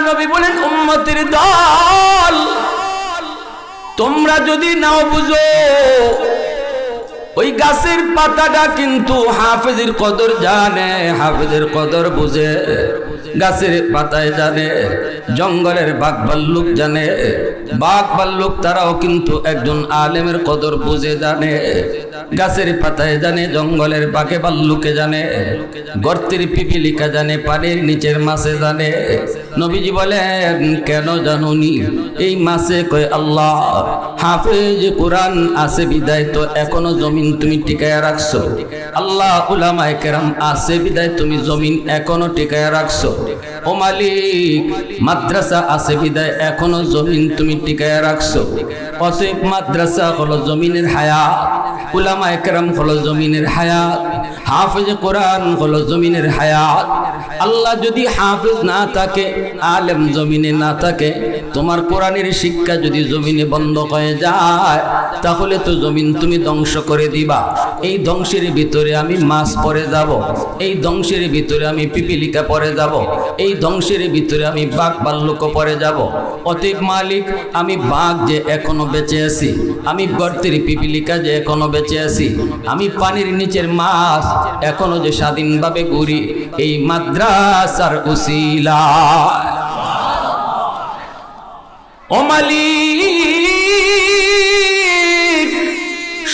নবী বলেন উম্মতের দল তোমরা যদি নাও বুঝো ওই গাছের পাতাটা কিন্তু হাফেজের কদর জানে, হাফেজের কদর বুঝে, গাছের পাতায় জানে, জঙ্গলের বাঘ ভাল্লুক জানে, বাঘ ভাল্লুক তারাও কিন্তু একজন আলেমের কদর বুঝে জানে, গাছের পাতায় জানে, জঙ্গলের বাঘে ভাল্লুকে জানে, গর্তের পিপিলিকা জানে, পানির নিচের মাছে জানে। নবীজি বলেন কেন জানুনি? এই মাছে কয় আল্লাহ হাফেজ কোরআন আছে বিদায় তো এখনো জমিন তুমি টিকায়া রাখছো, আল্লাহ উলামায়ে কেরাম আছে বিদায় তুমি জমিন এখনো টিকায়া রাখছো, ও মালিক মাদ্রাসা আছে বিদায় এখনো জমিন তুমি টিকায়া রাখছো। অতএব মাদ্রাসা হলো জমিনের হায়াত, উলামায়ে কেরাম হলো জমিনের হায়াত, হাফেজ কোরআন হলো জমিনের হায়াত। আল্লাহ যদি হাফেজ না থাকে, আলেম জমিনে না থাকে, তোমার কোরআনের শিক্ষা যদি জমিনে বন্ধ হয়ে যায়, তাহলে তো জমিন তুমি ধ্বংস করে দিবা। এই ধ্বংসের ভিতরে আমি মাছ পড়ে যাব, এই ধ্বংসের ভিতরে আমি পিপিলিকা পড়ে যাব, এই ধ্বংসের ভিতরে আমি বাঘ ভাল্লুক পড়ে যাব। অতএব মালিক আমি বাঘ যে এখনো বেঁচে আছি, আমি গর্তের পিপিলিকা যে এখনো বেঁচে আছি, আমি পানির নিচের মাছ এখনো যে স্বাধীনভাবে ঘুরি, এই মাদ্রাসার উসিলায়। ও মালিক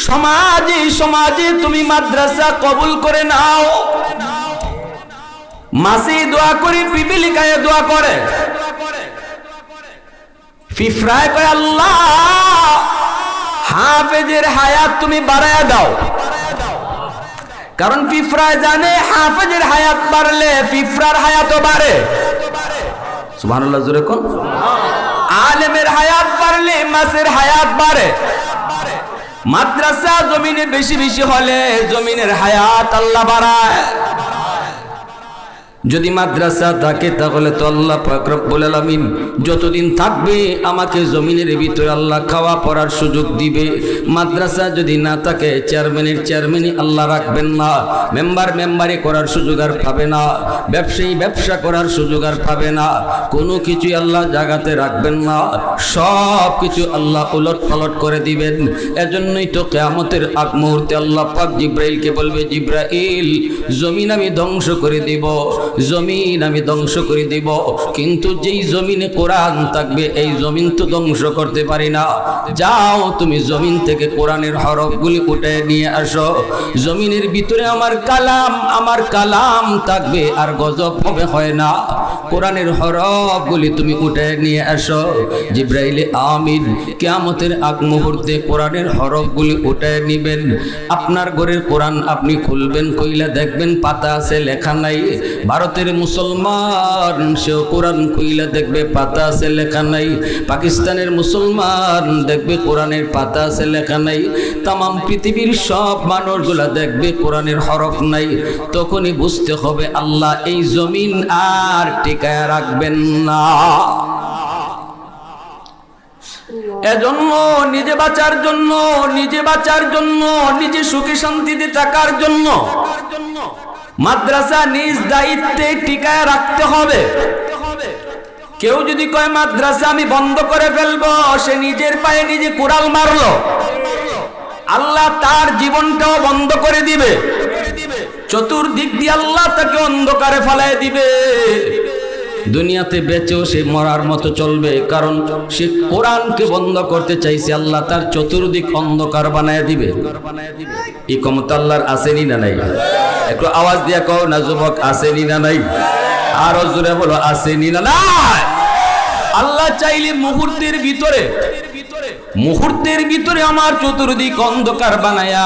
সমাজে সমাজে তুমি মাদ্রাসা কবুল করে নাও। মাসি দোয়া করি, পিপিলিকায় দোয়া করে, ফিফরায় কয় আল্লাহ হাফেজের হায়াত তুমি বাড়ায়া দাও। কারণ ফিফরায় জানে হাফেজের হায়াত বাড়লে ফিফরার হায়াতও বাড়ে। সুবহানাল্লাহ জোরে কোন। আলেমের হায়াত বাড়লে মাছের হায়াত বাড়ে। মাদ্রাসা জমিনে বেশি বেশি হলে জমিনের হায়াত আল্লাহ বাড়ায়। যদি মাদ্রাসা থাকে তাহলে তো আল্লাহ পাক রব্বুল আলামিন যতদিন থাকবে আমাকে জমিনের ভিতরে আল্লাহ খাওয়া পড়ার সুযোগ দিবে। মাদ্রাসা যদি না থাকে চেয়ারম্যানের চেয়ারম্যানই আল্লাহ রাখবেন না, মেম্বার মেম্বারি করার সুযোগ আর পাবে না, ব্যবসায়ী ব্যবসা করার সুযোগ আর পাবে না, কোনো কিছুই আল্লাহ জাগাতে রাখবেন না, সব কিছু আল্লাহ উলট পালট করে দিবেন। এজন্যই তো কিয়ামতের আগ মুহূর্তে আল্লাহ পাক জিব্রাইলকে বলবে, জিব্রাইল জমিন আমি ধ্বংস করে দিব, জমিন আমি ধ্বংস করে দিব, কিন্তু যেই জমিনে কোরআন থাকবে এই জমিন তো ধ্বংস করতে পারি না। যাও তুমি জমিন থেকে কোরআনের হরফগুলি উঠে নিয়ে আসো, জমিনের ভিতরে আমার কালাম থাকবে, আর গজব হবে হয় না। কোরআনের হরফগুলি তুমি উঠে নিয়ে আসো। জিব্রাইল আমিন কিয়ামতের আগ মুহূর্তে কোরআনের হরফগুলি উঠে নিবেন। আপনার ঘরের কোরআন আপনি খুলবেন, কইলা দেখবেন পাতা আছে লেখা নাই। ভারতের মুসলমান সেও কোরআন কইলা দেখবে পাতা আছে লেখা নাই। পাকিস্তানের মুসলমান দেখবে কোরআনের পাতা আছে লেখা নাই। তামাম পৃথিবীর সব মানুষগুলা দেখবে কোরআনের হরফ নাই। তখনই বুঝতে হবে আল্লাহ এই জমিন আর টিকায় রাখবেন না। এজন্য নিজে বাঁচার জন্য নিজে সুখে শান্তিতে থাকার জন্য মাদ্রাসা নিজ দায়িত্বে টিকায় রাখতে হবে। কেউ যদি কয় মাদ্রাসা আমি বন্ধ করে ফেলবো, সে নিজের পায়ে নিজে কুড়াল মারলো, আল্লাহ তার জীবনটাও বন্ধ করে দিবে। চতুর্দিক দিয়ে আল্লাহ তাকে অন্ধকারে ফেলায় দিবে। দুনিয়াতে বেঁচেও সে মরার মতো চলবে, কারণ সে কোরআনকে বন্ধ করতে চাইছে, আল্লাহ তার চতুর্দিক অন্ধকার বানায় দিবে। এই ক্ষমতা আল্লাহর আসেনি না নাই? একটু আওয়াজ দিয়া কও না যুবক, আসেনি না নাই? আরো জোরে বলো, আসেনি না নাই? আল্লাহ চাইলে মুহূর্তের ভিতরে আমার চতুর্দিক অন্ধকার বানায়া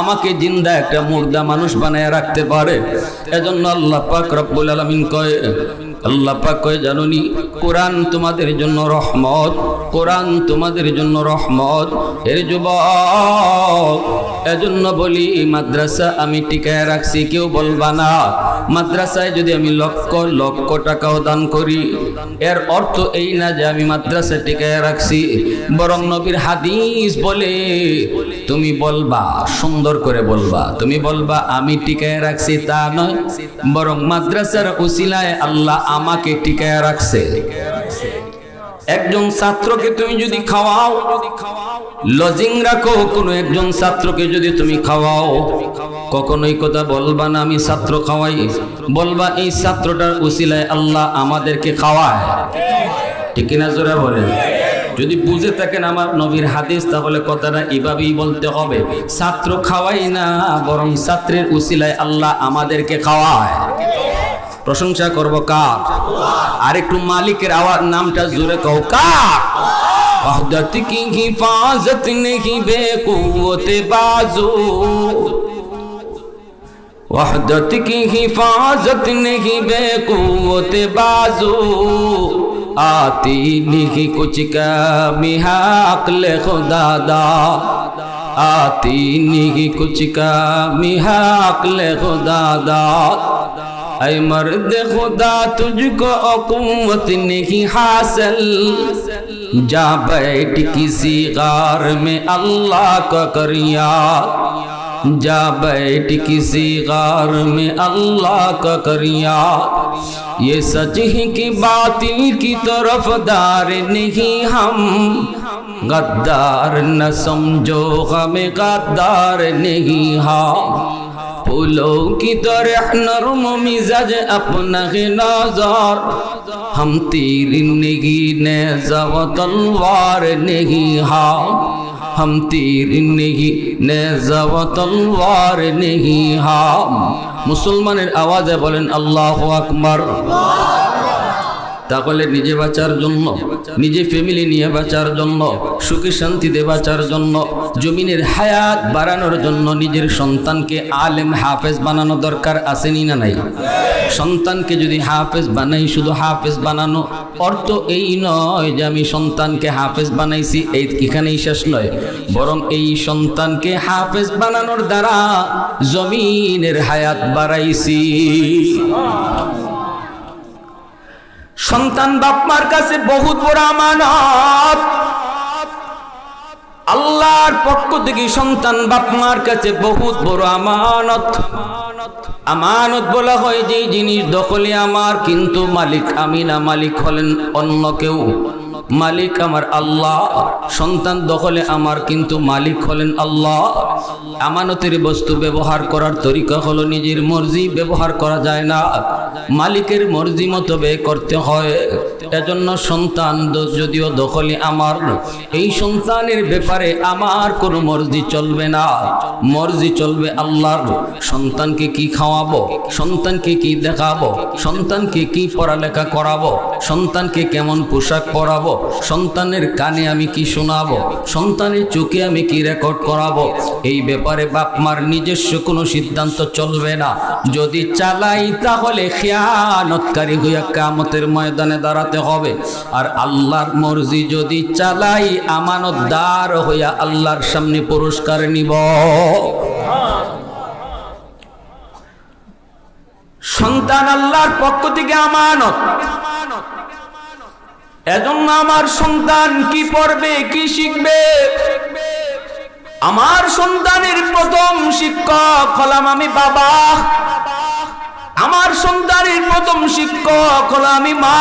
আমাকে জিন্দা একটা মুর্দা মানুষ বানায়া রাখতে পারে। এজন্য আল্লাহ পাক রব্বুল আলামিন কয়, আল্লাহ পাক কয় জানুনি কোরআন তোমাদের জন্য রহমত, কোরআন তোমাদের জন্য রহমত। এর যুবক এজন্য বলি মাদ্রাসা আমি টিকায় রাখছি, কেউ বলবা না মাদ্রাসায় যদি আমি লক্ষ লক্ষ টাকাও দান করি এর অর্থ এই না যে আমি মাদ্রাসা টিকায় রাখছি। বরং নবীর হাদিস বলে তুমি বলবা, সুন্দর করে বলবা, তুমি বলবা আমি টিকায় রাখছি তা নয়, বরং মাদ্রাসার উসিলায় আল্লাহ আমাকে টিকায় রাখছে। একজন ছাত্রকে তুমি যদি খাওয়াও, লজিং রাখো, কোনো একজন ছাত্রকে যদি তুমি খাওয়াও, কখনোই কথা বলবা না আমি ছাত্র খাওয়াই, বলবা এই ছাত্রটার উসিলায় আল্লাহ আমাদেরকে খাওয়ায়। ঠিক কিনা জোরে বলেন? যদি বুঝে থাকেন আমার নবীর হাদিস, তাহলে কথাটা এভাবেই বলতে হবে, ছাত্র খাওয়াই না, বরং ছাত্রের উসিলায় আল্লাহ আমাদেরকে খাওয়ায়। প্রশংসা করব কার? আর একটু মালিকের আওয়াজ, নামটা জোরে কও, কার? ওয়াহদাত কি হিফাজত নেহি বেকুওত বাজু, ওয়াহদাত কি হিফাজত নেহি বেকুওত বাজু, आती नहीं कुछ कमी अक्ल खुदा दा, आती नहीं कुछ कमी अक्ल खुदा दा, ऐ मर्द खुदा तुझको कुव्वत नहीं हासिल, जा बैठ किसी गार में अल्लाह का कर याद, जा बैठ किसी गार में अल्लाह का कर याद, ये सच है कि बातिल की तरफ दार नहीं हम, गद्दार न समझो हमें गद्दार नहीं हम, फूलों की तरह नरम मिजाज अपना है नज़र, हम तीर नहीं नेज़ा व तलवार नहीं हम, हम तीर नहीं नेज़ा व तलवार नहीं हम। মুসলমানের আওয়াজে বলেন আল্লাহু আকবার। তাহলে নিজে বাঁচার জন্য, নিজে ফ্যামিলি নিয়ে বাঁচার জন্য, সুখে শান্তিতে বাঁচার জন্য, জমিনের হায়াত বাড়ানোর জন্য নিজের সন্তানকে আলেম হাফেজ বানানো দরকার, আসেনি না নাই? সন্তানকে যদি হাফেজ বানাই, শুধু হাফেজ বানানো অর্থ এই নয় যে আমি সন্তানকে হাফেজ বানাইছি এখানেই শেষ নয়, বরং এই সন্তানকে হাফেজ বানানোর দ্বারা জমিনের হায়াত বাড়াইছি। সন্তান বাপমার কাছে বহুত বড় আমানত, আল্লাহর পক্ষ থেকে সন্তান বাপমার কাছে বহুত বড় আমানত। আমানত বলা হয় যে জিনিস দখলে আমার, কিন্তু মালিক আমি না, মালিক হলেন অন্য কেউ, মালিক আমার আল্লাহ। সন্তান দখলে আমার, কিন্তু মালিক হলেন আল্লাহ। আমানতের বস্তু ব্যবহার করার তরিকা হলো নিজের মর্জি, ব্যবহার করা যায় না, মালিকের মর্জি মতো ব্যয় করতে হয়। এজন্য সন্তান যদিও দখলে আমার, এই সন্তানের ব্যাপারে আমার কোনো মর্জি চলবে না, মর্জি চলবে আল্লাহর। সন্তানকে কি খাওয়াবো, সন্তানকে কি দেখাবো, সন্তানকে কি পড়ালেখা করাবো, সন্তানকে কেমন পোশাক পরাবো, সন্তানের কানে আমি কি শোনাবো, সন্তানের চোখে আমি কি রেকর্ড করাবো, এই ব্যাপারে বাপ মার নিজস্ব কোনো সিদ্ধান্ত চলবে না। যদি চালাই তাহলে খিয়ানতকারী হইয়া কিয়ামতের ময়দানে দাঁড়াতে হবে। আর আল্লাহর মর্জি যদি চালাই, আমানতদার হইয়া আল্লাহর সামনে পুরস্কার নিব। সন্তান আল্লাহর পক্ষ থেকে আমানত। এজন্য আমার সন্তান কি পড়বে, কি শিখবে, আমার সন্তানের প্রথম শিক্ষক হলাম আমি বাবা, আমার সন্তানের প্রথম শিক্ষক হলো আমি মা,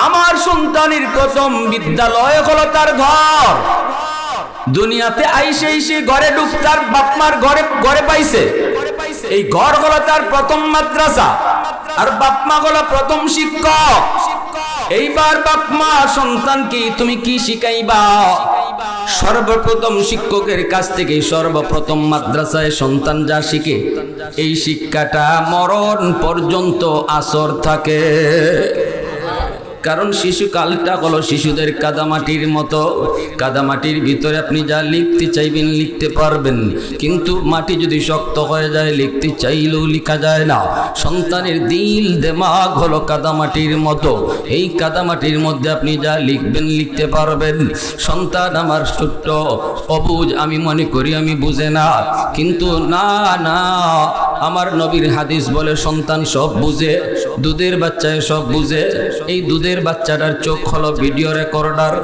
আমার সন্তানের প্রথম বিদ্যালয় হলো তার ঘর। দুনিয়াতে আইসে ঘরে ঢুক, তার বাপমার ঘরে পাইছে, এই ঘর হলো তার প্রথম মাদ্রাসা, আর বাপমা হলো প্রথম শিক্ষক। এইবার বাপমা সন্তানকে তুমি কি শিখাইবা? সর্বপ্রথম শিক্ষকের কাছ থেকে সর্বপ্রথম মাদ্রাসায় সন্তান যা শিখে, এই শিক্ষাটা মরণ পর্যন্ত আসর থাকে। কারণ শিশুকালটা হলো শিশুদের কাদামাটির মতো, কাদামাটির ভিতরে আপনি যা লিখতে চাইবেন লিখতে পারবেন, কিন্তু মাটি যদি শক্ত হয়ে যায় লিখতে চাইলেও লেখা যায় না। সন্তানের দিল দিমাগ হলো কাদামাটির মতো, এই কাদামাটির মধ্যে আপনি যা লিখবেন লিখতে পারবেন। সন্তান আমার ছোট্ট অবুঝ, আমি মনে করি আমি বুঝে না, কিন্তু না, আমার নবীর হাদিস বলে সন্তান সব বুঝে, দুধের বাচ্চায় সব বুঝে। এই দুধের বাচ্চাটার চোখ হলো ভিডিও রেকর্ডার,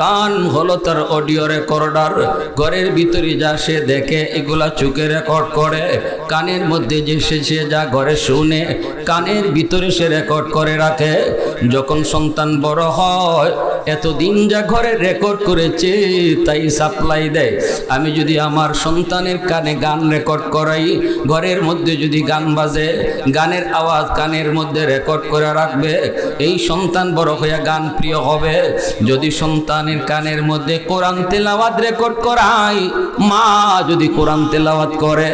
কান হলো তার অডিও রেকর্ডার। ঘরের ভিতরে যা সে দেখে এগুলা চোখে রেকর্ড করে, কানের মধ্যে যে সে যা ঘরে শুনে কানের ভিতরে সে রেকর্ড করে রাখে। যখন সন্তান বড় হয় এতদিন যা ঘরে রেকর্ড করেছে তাই সাপ্লাই দেয়। আমি যদি আমার সন্তানের কানে গান রেকর্ড করাই, ঘরের মধ্যে যদি গান বাজে, গানের আওয়াজ কানের মধ্যে রেকর্ড করে রাখবে, এই সন্তান বড় হয়ে গান প্রিয় হবে। যদি সন্তানের কানের মধ্যে কোরআন তেলাওয়াত রেকর্ড করাই, মা যদি কোরআন তেলাওয়াত করে,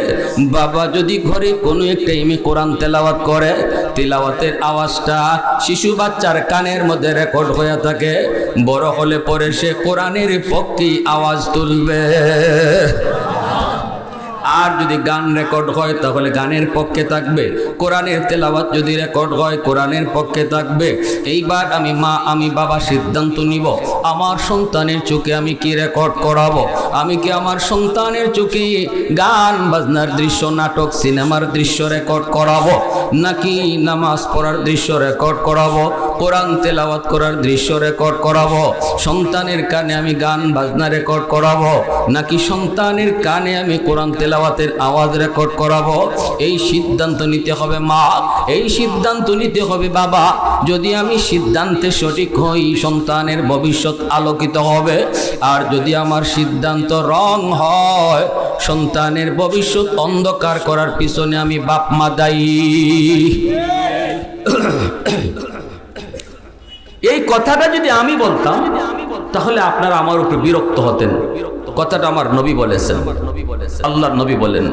বাবা যদি ঘরে কোনো এক টাইমে কোরআন তেলাওয়াত করে, তেলাওয়াতের আওয়াজটা শিশু বাচ্চার কানের মধ্যে রেকর্ড হয়ে থাকে, বড় হলে পরে সে কোরআনের পক্ষে আওয়াজ তুলবে। আর যদি গান রেকর্ড হয় তাহলে গানের পক্ষে থাকবে, কোরআনের তেলাওয়াত যদি রেকর্ড হয় কোরআনের পক্ষে থাকবে। এইবার আমি বাবা সিদ্ধান্ত নিব আমার সন্তানের চোখে আমি কি রেকর্ড করাবো। আমি কি আমার সন্তানের চোখে গান বাজনার দৃশ্য, নাটক সিনেমার দৃশ্য রেকর্ড করাবো, নাকি নামাজ পড়ার দৃশ্য রেকর্ড করাবো, কোরআন তেলাওয়াত করার দৃশ্য রেকর্ড করাবো। সন্তানের কানে আমি গান বাজনা রেকর্ড করাবো, নাকি সন্তানের কানে আমি কোরআন তেলাওয়াতের আওয়াজ রেকর্ড করাবো। এই সিদ্ধান্ত নিতে হবে মা, এই সিদ্ধান্ত নিতে হবে বাবা। যদি আমি সিদ্ধান্তে সঠিক হই সন্তানের ভবিষ্যৎ আলোকিত হবে, আর যদি আমার সিদ্ধান্ত রং হয় সন্তানের ভবিষ্যৎ অন্ধকার করার পিছনে আমি বাপ মা দায়ী। এই কথাটা যদি আমি বলতাম তাহলে আপনারা আমার উপর বিরক্ত হতেন। কথাটা আমার নবী বলেছেন, আল্লাহর নবী বলেন,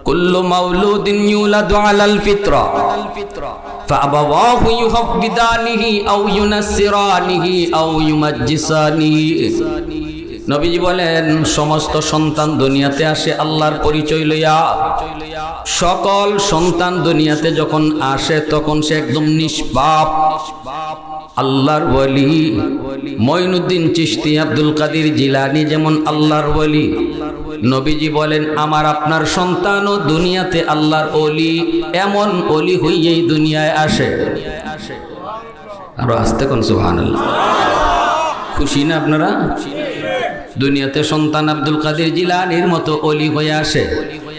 কুল্লু মাউলুদিন ইউলাদু আলাল ফিতরা ফাআবাওয়াহু ইউহাব্বিদানিহি আও ইউনাসসিরানিহি আও ইউমাজ্জিসানিহি। নবীজি বলেন সমস্ত সন্তান দুনিয়াতে আসে আল্লাহর পরিচয় লইয়া। সকল সন্তান দুনিয়াতে যখন আসে তখন সে একদম নিষ্পাপ, আল্লাহর ওয়ালি। মঈনুদ্দিন চিশতি, আব্দুল কাদের জিলানী যেমন আল্লাহর ওয়ালি, নবীজি বলেন আমার আপনার সন্তানও দুনিয়াতে আল্লাহর ওলি, এমন ওলি হইয়াই দুনিয়ায় আসে। আরো আসতে কোন সুবহানাল্লাহ। খুশি না আপনারা? দুনিয়াতে সন্তান আব্দুল কাদের জিলানীর মতো ওলি হয়ে আসে,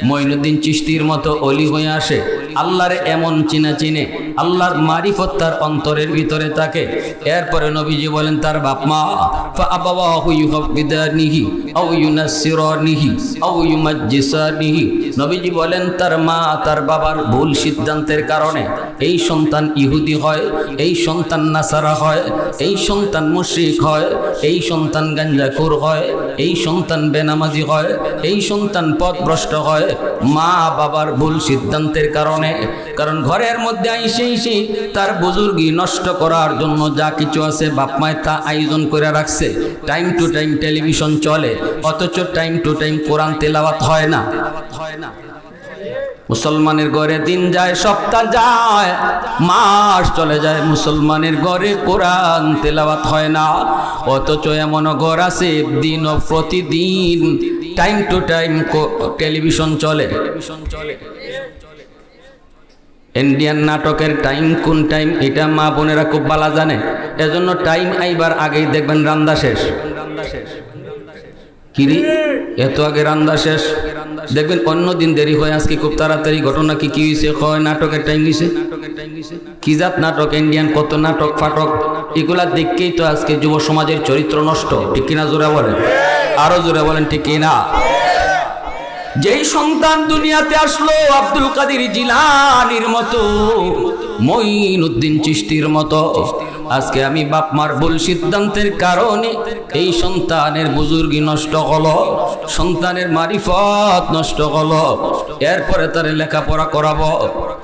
মঈনুদ্দিন চিশতির মতো ওলি হয়ে আসে। আল্লাহর এমন চিনে আল্লাহর মারিফত তার অন্তরের ভিতরে থাকে। এরপরে নবীজি বলেন তার বাপ মা ফাআবাওয়াহু ইউহাব্বিদানিহি আও ইউনাসসিরানিহি আও ইউমাজ্জিসানিহি। নবীজি বলেন তার মা তার বাবার ভুল সিদ্ধান্তের কারণে এই সন্তান ইহুদি হয়, এই সন্তান নাসারা হয়, এই সন্তান মুশরিক হয়, এই সন্তান গাঞ্জাখোর হয়, এই সন্তান বেনামাজি হয়, এই সন্তান পথভ্রষ্ট হয়। মা বাবার ভুল সিদ্ধান্তের কারণে, কারণ ঘরের মধ্যে আইসে তার বুজুর্গি নষ্ট করার জন্য যা কিছু আছে বাপ মায় তা আয়োজন করে রাখছে। টাইম টু টাইম টেলিভিশন চলে, অথচ টাইম টু টাইম কোরআন তেলাওয়াত হয় না। মুসলমানের ঘরে দিন যায়, সপ্তাহ যায়, মাস চলে যায়, মুসলমানের ঘরে কোরআন তেলাওয়াত হয় না। অথচ এমন ঘর আছে দিন ও প্রতিদিন টাইম টু টাইম টেলিভিশন চলে। ইন্ডিয়ান নাটকের টাইম কোন টাইম এটা মা বোনেরা খুব ভালো জানে। এজন্য টাইম আইবার আগেই দেখবেন রান্না শেষ। কিরি এত আগে রান্না শেষ, দেখবেন অন্য দিন দেরি হয়, আজকে খুব তাড়াতাড়ি। ঘটনা কি হয়েছে? হয় নাটকের টাইম গেছে। কি জাত নাটক? ইন্ডিয়ান কত নাটক ফাটক, এগুলা দেখকেই তো আজকে যুব সমাজের চরিত্র নষ্ট। ঠিক কিনা? জোরে বলেন, আরো জোরে বলেন ঠিক কিনা? যেই সন্তান দুনিয়াতে আসলো আব্দুল কাদের জিলানীর মতো, মঈনুদ্দিন চিশতির মতো, আজকে আমি বাপ মার ভুল সিদ্ধান্তের কারণে এই সন্তানের বুজুর্গি নষ্ট হলো, সন্তানের মারিফত নষ্ট হলো। এরপরে তারে লেখাপড়া করাবো,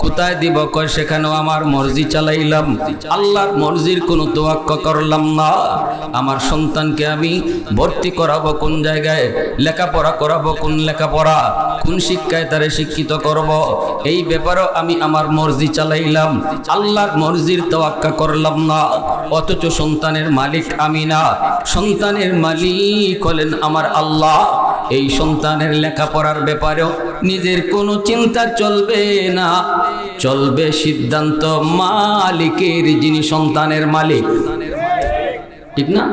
কোথায় দিব? কয় সেখানেও আমার মর্জি চালাইলাম, আল্লাহর মর্জির কোনো তোয়াক্কা করলাম না। আমার সন্তানকে আমি ভর্তি করাবো কোন জায়গায়, লেখাপড়া করাবো কোন লেখাপড়া, কোন শিক্ষায় তারে শিক্ষিত করব, এই ব্যাপারেও আমি আমার মর্জি চালাইলাম, আল্লাহর মর্জির তোয়াক্কা করলাম না। অথচ সন্তানের মালিক আমি না, সন্তানের মালিক হলেন আমার আল্লাহ। এই সন্তানের লেখাপড়ার ব্যাপারেও নিজের কোনো চিন্তা চলবে না, চলবে সিদ্ধান্ত মালিকের, যিনি সন্তানের মালিক। ঠিক না?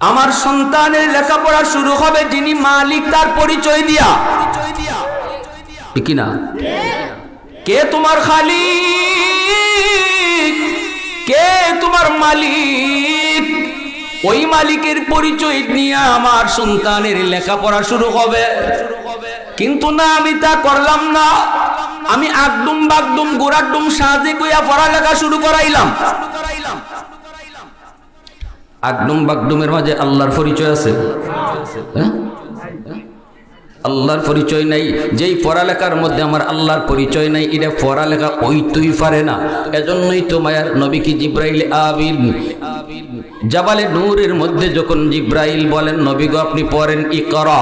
আমার সন্তানের লেখাপড়া শুরু হবে যিনি মালিক তার পরিচয় দিয়া, ঠিক না? কে তোমার খালিক, কে তোমার মালিক, ওই মালিকের পরিচয় নিয়ে আমার সন্তানের লেখাপড়া শুরু হবে। কিন্তু না, আমি তা করলাম না, আমি আগডুম বাগডুম গোড়াডুম সাজে কইয়া পড়ালেখা শুরু করাইলাম। আগডুম বাগডুমের মাঝে আল্লাহর পরিচয় আছে? আল্লাহর পরিচয় নাই। যেই পড়ালেখার মধ্যে আমার আল্লাহর পরিচয় নাই, এটা পড়ালেখা ওইতুই পারে না। এজন্যই তো মায়ার নবী কি জিব্রাইল আমিন জাবালে নূরের মধ্যে যখন জিব্রাইল বলেন নবী গো আপনি পড়েন ইকরা,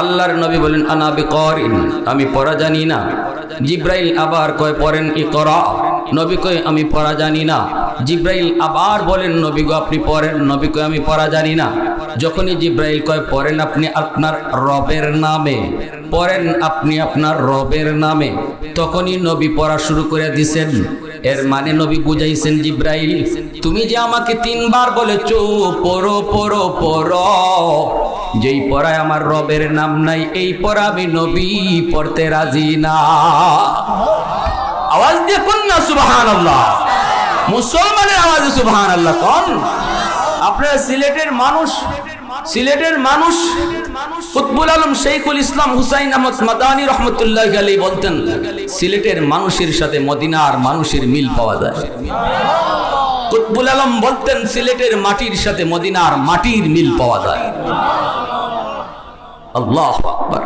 আল্লাহর নবী বলেন আনা বিকারিন, আমি পড়া জানি না। জিব্রাইল আবার কয় পড়েন ইকরা, নবী কয় আমি পড়া জানি না। জিব্রাইল আবার বলেন নবী গো আপনি পড়েন, নবী কয় আমি পড়া জানি না। যখনই জিব্রাইল কয় পড়েন আপনি আপনার রবের নামে, পড়েন আপনি আপনার রবের নামে, তখনই নবী পড়া শুরু করে দিছেন। এর মানে নবী বুঝাইছেন জিব্রাইল তুমি যে আমাকে 3 বার বলেছো পড়ো পড়ো পড়ো, যেই পড়ায় আমার রবের নাম নাই এই পড়া আমি নবী পড়তে রাজি না। আওয়াজ দিয়ে কোন না সুবহানাল্লাহ, মুসলমানের আওয়াজে সুবহানাল্লাহ কোন। আপনারা সিলেটের মানুষ কুতবুল আলম শেখুল ইসলাম হুসাইন আহমদ মাদানী রহমতুল্লাহ আলাইহি বলতেন সিলেটের মানুষের সাথে মদিনার মানুষের মিল পাওয়া যায়। কুতবুল আলম বলতেন সিলেটের মাটির সাথে মদিনার মাটির মিল পাওয়া যায়। আল্লাহু আকবার।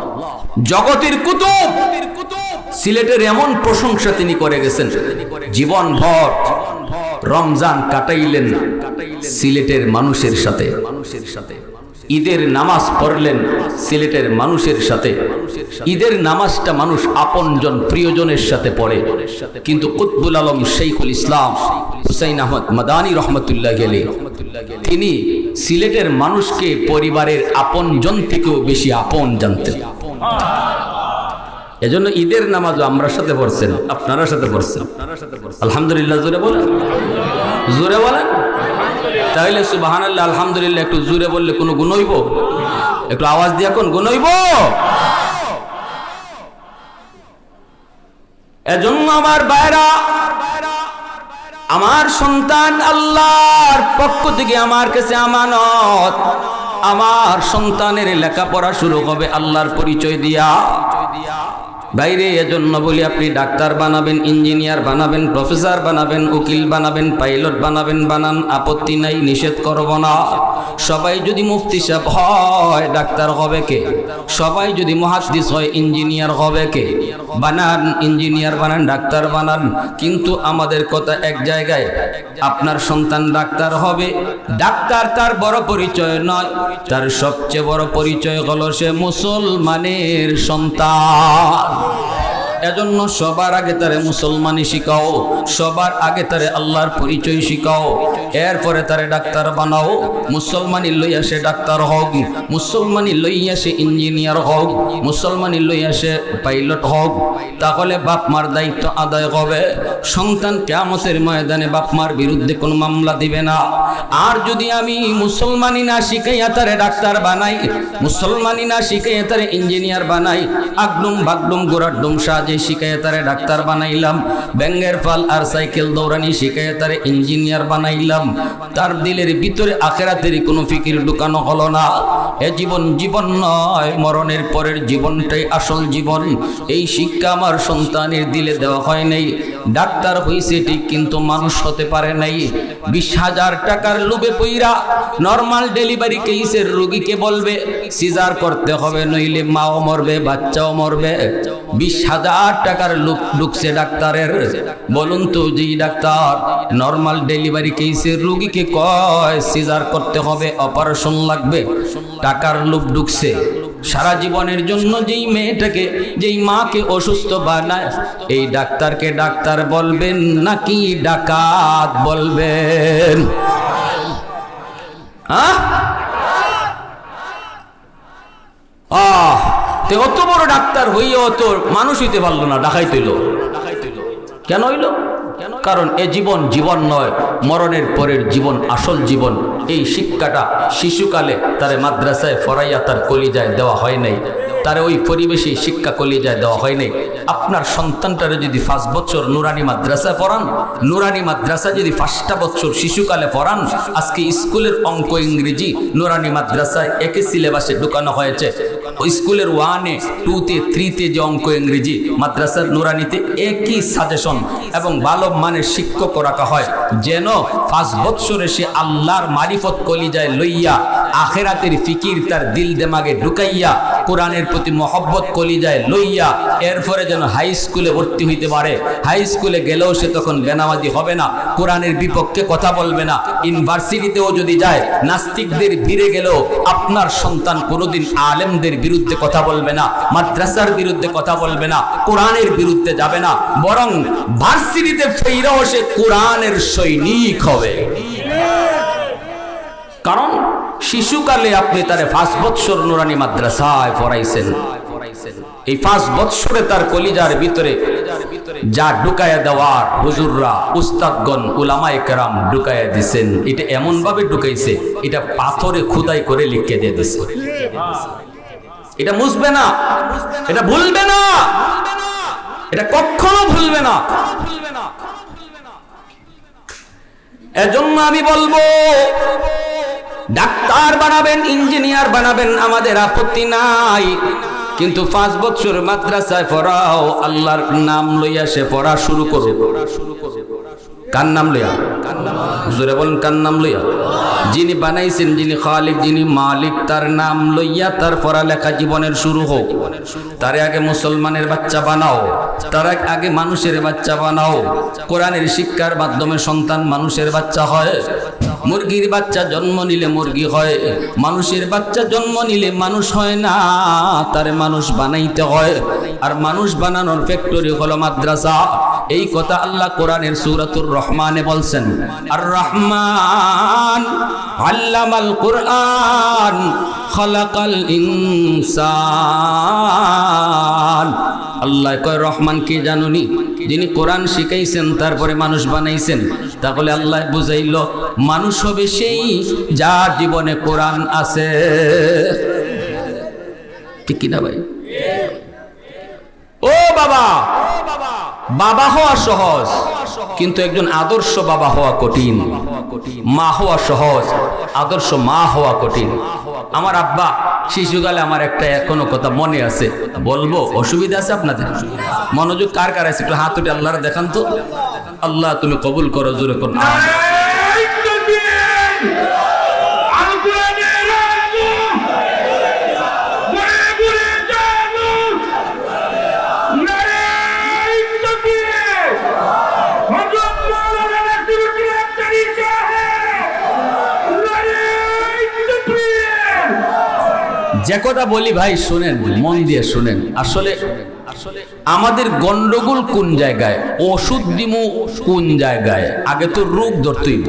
জগতের কুতুব সিলেটের এমন প্রশংসা তিনি করে গেছেন, জীবনভর রমজান কাটাইলেন সিলেটের মানুষের সাথে, ঈদের নামাজ পড়লেন সিলেটের মানুষের সাথে। ঈদের নামাজটা মানুষ আপনজন প্রিয়জনের সাথে পড়ে, কিন্তু কুতবুল আলম শেখুল ইসলাম হুসাইন আহমদ মাদানী রহমতুল্লাহ আলাইহি তিনি সিলেটের মানুষকে পরিবারের আপনজন থেকেও বেশি আপন জানতেন। এজন্য ঈদের নামাজও আমরা সাথে পড়ছেন, আপনারা সাথে পড়ছেন। আলহামদুলিল্লাহ জোরে বলেন, জোরে বলেন। তাহলে সুবহানাল্লাহ আলহামদুলিল্লাহ একটু জোরে বললে কোনো গুণ হইব? একটু আওয়াজ দিয়ে কোন গুণ হইব? এজন্য আমার ভাইরা, আমার সন্তান আল্লাহর পক্ষ থেকে আমার কাছে আমানত। আমার সন্তানের লেখাপড়া শুরু হবে আল্লাহর পরিচয় দিয়া। বাইরে এজন্য বলি আপনি ডাক্তার বানাবেন, ইঞ্জিনিয়ার বানাবেন, প্রফেসর বানাবেন, উকিল বানাবেন, পাইলট বানাবেন, বানান, আপত্তি নাই, নিষেধ করব না। সবাই যদি মুফতি সাহেব হয় ডাক্তার হবে কে? সবাই যদি মুহাদ্দিস হয় ইঞ্জিনিয়ার হবে কে? বানান, ইঞ্জিনিয়ার বানান, ডাক্তার বানান, কিন্তু আমাদের কথা এক জায়গায়। আপনার সন্তান ডাক্তার হবে, ডাক্তার তার বড় পরিচয় নয়, তার সবচেয়ে বড় পরিচয় হলো সে মুসলমানের সন্তান। এজন্য সবার আগে তারে মুসলমানি শিখাও, সবার আগে তারে আল্লাহর পরিচয় শিখাও, এরপরে তারে ডাক্তার বানাও। মুসলমানি লইয়া সে ডাক্তার হোক, মুসলমানি লইয়া সে ইঞ্জিনিয়ার হোক, মুসলমানি লইয়া সে পাইলট হোক, তাহলে বাপ মার দায়িত্ব আদায় হবে। সন্তান কিয়ামতের ময়দানে বাপ মার বিরুদ্ধে কোনো মামলা দিবে না। আর যদি আমি মুসলমানি না শিখাইয়া তারে ডাক্তার বানাই, মুসলমানি না শিখাইয়া তারে ইঞ্জিনিয়ার বানাই, আগডুম বাগডুম গোড়াডুম সাজে শিখাইয়া তারে ডাক্তার বানাইলাম, ব্যাঙ্গের ফাল আর সাইকেল দৌড়ানি শিখাইয়া তারে ইঞ্জিনিয়ার বানাইলাম, তার দিলের ভিতরে আখিরাতের কোনো ফিকির ঢুকানো হলো না। এ জীবন জীবন নয়, মরণের পরের জীবনটাই আসল জীবন। এই শিক্ষা আমার সন্তানের দিলে দেওয়া হয় নাই। ডাক্তার হইছে ঠিক, কিন্তু মানুষ হতে পারে নাই। 20,000 টাকার লোভে পইরা নরমাল ডেলিভারি কেসের রোগীকে বলবে সিজার করতে হবে, নইলে মাও মরবে, বাচ্চাও মরবে। 20,000 টাকার লোভ ঢুকছে ডাক্তারের। বলুন তো, যেই ডাক্তার নরমাল ডেলিভারি কেসের রোগীকে কয় সিজার করতে হবে, অপারেশন লাগবে, টাকার লোভ ঢুকছে। সারা জীবনের জন্য যেই মেয়েটাকে, যেই মাকে অসুস্থ বানায়, এই ডাক্তারকে ডাক্তার বলবেন নাকি ডাকাত বলবেন? তে অত বড় ডাক্তার হইয়া অত মানুষ হইতে পারলো না, ডাকাইতে হইল। কেন হইল? কারণ এ জীবন জীবন নয়, মরণের পরের জীবন আসল জীবন। এই শিক্ষাটা শিশুকালে তারে মাদ্রাসায় ফরাইয়া তার কলিজায় দেওয়া হয় নাই, তারে ওই পরিবেশে শিক্ষা কলিজায় দেওয়া হয় নাই। আপনার সন্তানটারে যদি 5 বছর নুরানি মাদ্রাসায় পড়ান, নুরানি মাদ্রাসা যদি 5টা বছর শিশুকালে পড়ান, আজকে স্কুলের অঙ্ক ইংরেজি নুরানি মাদ্রাসায় একই সিলেবাসে ঢুকানো হয়েছে। ওই স্কুলের 1-এ 2-তে 3-তে যে অঙ্ক ইংরেজি, মাদ্রাসার নুরানিতে একই সাজেশন এবং ভালো মানের শিক্ষক রাখা হয়, যেন 5 বছরে সে আল্লাহর মারিফত কলিজায় লইয়া আখেরাতের ফিকির তার দিল দেমাগে ঢুকাইয়া কোরআনের প্রতি মহব্বত কলিজায় লইয়া এরপরে যেন হাই স্কুলে ভর্তি হইতে পারে। হাই স্কুলে গেলেও সে তখন বেনামাজি হবে না, কোরআনের বিপক্ষে কথা বলবে না। ইউনিভার্সিটিতেও যদি যায়, নাস্তিকদের ভিড়ে গেলেও আপনার সন্তান কোনোদিন আলেমদের বিরুদ্ধে কথা বলবে না, মাদ্রাসার বিরুদ্ধে কথা বলবে না, কোরআনের বিরুদ্ধে যাবে না, বরং ভার্সিটিতে ফেরাও সে কোরআনের সৈনিক হবে। কারণ শিশুকালে আপনি তারে 5 বছর নুরানি মাদ্রাসায় পড়াইছেন, এই 5 বছরে তার কলিজার ভিতরে যা ঢুকায়া দেওয়ার হুজুররা, উস্তাদগণ, উলামায়ে কেরাম ঢুকায়া দিছেন, এটা এমন ভাবে ঢুকাইছে, এটা পাথরে খোদাই করে লিখে দিয়ে দিছে। এটা মুছবে না, এটা ভুলবে না, এটা কখনো ভুলবে না। এজন্য আমি বলবো, ডাক্তার বানাবেন, ইঞ্জিনিয়ার বানাবেন, আমাদের আপত্তি নাই, কিন্তু 5 বছর মাদ্রাসায় পড়াও, আল্লাহর নাম লইয়া সে পড়া শুরু করো। কার নাম লইয়া? জোরে বলেন, কার নাম লইয়া? যিনি বানাইছেন, যিনি খালিক, যিনি মালিক, তার নাম লইয়া তার পড়ালেখা জীবনের শুরু হোক। তারে আগে মুসলমানের বাচ্চা বানাও, তার আগে মানুষের বাচ্চা বানাও। কোরআনের শিক্ষার মাধ্যমে সন্তান মানুষের বাচ্চা হয়। মুরগির বাচ্চা জন্ম নিলে মুরগি হয়, মানুষের বাচ্চা জন্ম নিলে মানুষ হয় না, তারে মানুষ বানাইতে হয়। আর মানুষ বানানোর ফ্যাক্টরি হলো মাদ্রাসা। এই কথা আল্লাহ কোরআনের সূরাতুর রহমানে বলছেন, আর রহমান আল্লামাল কুরআন খালাকাল ইনসান। আল্লাহ কয়, রহমান কে জানুনি? যিনি কোরআন শিখাইছেন তারপরে মানুষ বানাইছেন। তাহলে আল্লাহ বুঝাইল, মানুষ হবে সেই যার জীবনে কোরআন আছে। ঠিক কিনা ভাই? ও বাবা, বাবা হওয়া সহজ, কিন্তু একজন আদর্শ বাবা হওয়া কঠিন। মা হওয়া সহজ, আদর্শ মা হওয়া কঠিন। আমার আব্বা শিশুকালে, আমার একটা এখনো কথা মনে আছে, বলবো, অসুবিধা আছে আপনাদের? মনোযোগ কার কার আছে? একটু হাত উঠে আল্লাহর দেখান তো। আল্লাহ তুমি কবুল করো, জোরে করো। যে কথা বলি ভাই শুনেন, মন দিয়ে শুনেন। আসলে আমাদের গন্ডগোল কোন জায়গায়, ওষুধ দিমু কোন জায়গায়? আগে তো রোগ ধরতেইব,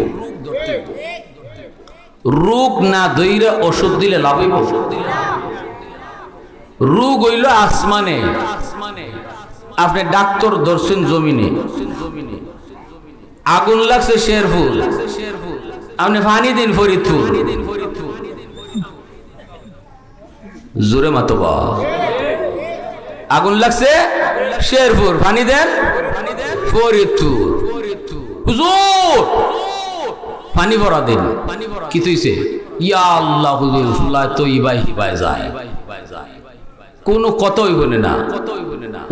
রোগ না ধইরা ওষুধ দিলে লাভ হইব? রোগ হইল আসমানে, আপনি ডাক্তার ধরছেন জমিনে। আগুন লাগছে শেরপুর, আপনি পানি দিন ফরিদপুর। জোরে মাতবা। আগুন লাগছে শেরপুর, পানি দেন ফরিদপুর। হুজুর পানি ভরা দিন, কি তুইছে? ইয়া আল্লাহ হুজুর, ফুলা তো ইবাই হিবাই যায়, কোনো কতই বলে না,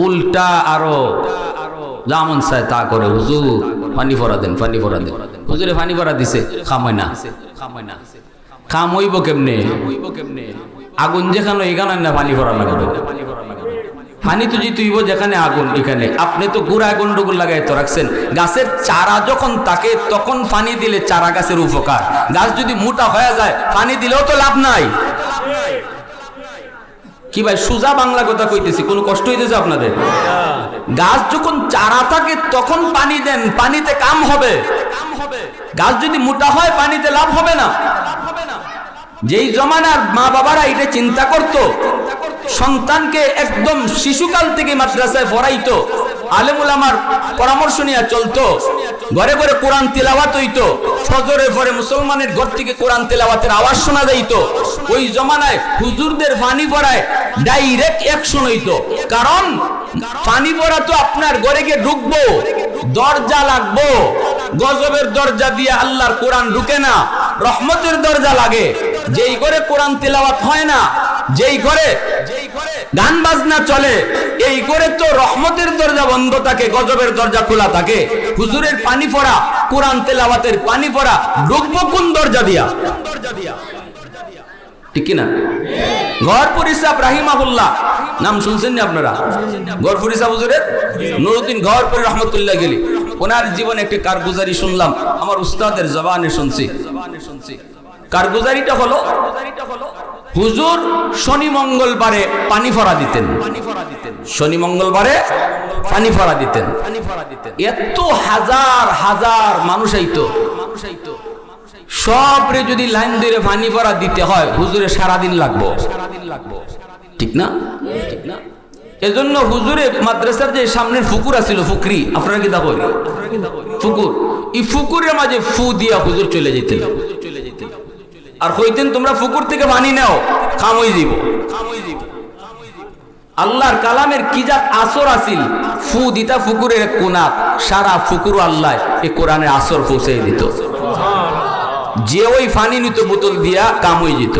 উল্টা আরো যেমন চায় তা করে। হুজুর পানি ভরা দেন, পানি ভরা দেন। হুজুরে পানি ভরা দিছে, খামাই না, খাম হইব কেমনে? আগুন যেখানে এখানে না পানি ভরা লাগবে। পানি তো জিতুইব যেখানে আগুন, এখানে আপনি তো গুড়া গন্ডগোল লাগাই তো রাখছেন। গাছের চারা যখন থাকে তখন পানি দিলে চারা গাছের উপকার। গাছ যদি মোটা হয়ে যায় পানি দিলেও তো লাভ নাই। কি ভাই, সুজা বাংলা কথা কইতেছি, কোনো কষ্ট হইতেছে আপনাদের? গাছ যখন চারা থাকে তখন পানি দেন, পানিতে কাম হবে। গাছ যদি মোটা হয় পানিতে লাভ হবে না। যেই জমানার মা বাবারা এটা চিন্তা করতো, সন্তানকে একদম শিশুকাল থেকে মাদ্রাসায় পড়াইতো, আলেম উলামার পরামর্শ নিয়ে চলতো, ঘরে ঘরে কোরআন তিলাওয়াত হইতো, ফজরের পরে মুসলমানের ঘর থেকে কোরআন তিলাওয়াতের আওয়াজ শোনা যাইত। ওই জমানায় হুজুরদের পানি পড়ায় ডাইরেক্ট অ্যাকশন হইতো, কারণ পানি পড়া তো আপনার ঘরে গিয়ে ঢুকবো, দরজা লাগবো, গজবের দরজা দিয়ে আল্লাহর কোরআন ঢুকে না, রহমতের দরজা লাগে। যেই ঘরে কোরআন তিলাওয়াত হয় না, যেই ঘরে গান বাজনা চলে, এই করে তো রহমতের দরজা বন্ধ থাকে, গজবের দরজা খোলা থাকে। হুজুরের পানি পড়া, কোরআন তেলাওয়াতের পানি পড়া ঢুকবো কোন দরজা দিয়া? ঠিক না? গহরপুর সাহেব রাহিমাহুল্লাহ নাম শুনছেন না আপনারা? গহরপুর সাহেব হুজুরের নুরউদ্দিন গহরপুর রহমতুল্লাহ গেলি, ওনার জীবনে একটি কারগুজারি শুনলাম, আমার উস্তাদের জবানে শুনছি। কারগুজারিটা হলো, হুজুর শনি মঙ্গলবারে পানি ফরা দিতেন, শনি মঙ্গলবারে পানি ফরা দিতেন। এত হাজার হাজার মানুষ আইতো, সবরে যদি লাইন ধরে পানি ফরা দিতে হয় হুজুরে সারাদিন লাগবো, ঠিক না? ঠিক না? এজন্য হুজুরে মাদ্রাসার যে সামনের ফুকুর আছিল, ফুকরি, আপনারা কি দেখো ফুকুর, এই ফুকুরের মাঝে ফু দিয়া হুজুর চলে যেতেন, আর কইতেন তোমরা ফুকুর থেকে পানি নাও, খাম হয়ে যাব। আল্লাহর কালামের কি জাত আসর আসিল, ফু দিতা ফুকুরের এক কোনাত, সারা ফুকুর আল্লাহ এই কোরআনের আসর পৌঁছে দিত। যে ওই পানি নিত বোতল দিয়া কাম হয়ে যেত,